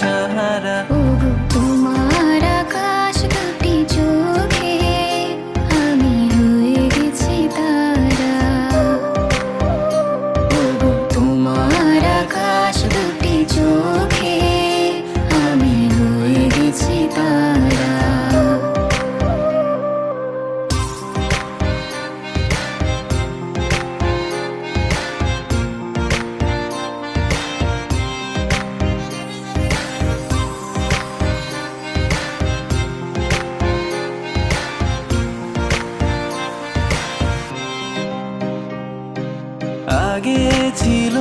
দিশাহারা। ওগো তোমার আকাশ দুটি চোখে আমি হয়ে গেছি তারা। ওগো তোমার আকাশ দুটি চোখে আমি হয়ে গেছি তারা। আগে ছিল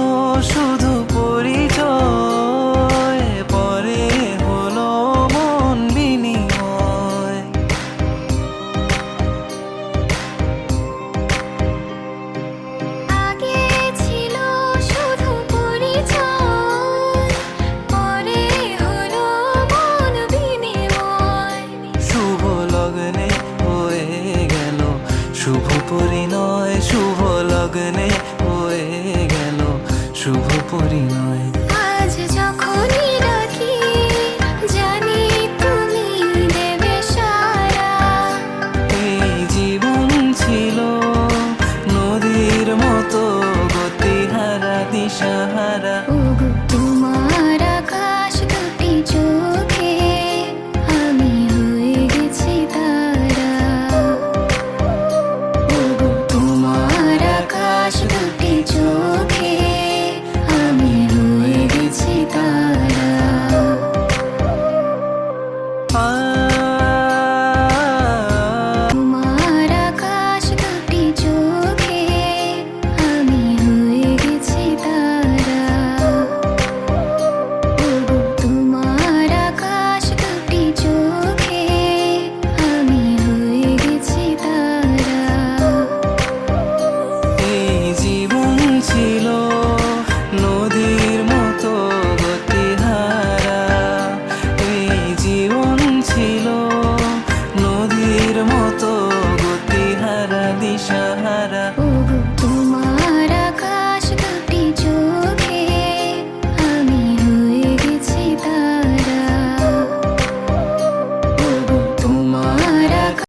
শুধু পরিচয়, পরে হলো মন বিনিময়। আগে ছিল শুধু পরিচয়, পরে হলো মন বিনিময়। শুভ লগ্নে হয়ে গেল শুভ পরিণয়, শুভ লগ্নে হয়ে গেল শুভ পরিণয়। আজ যখন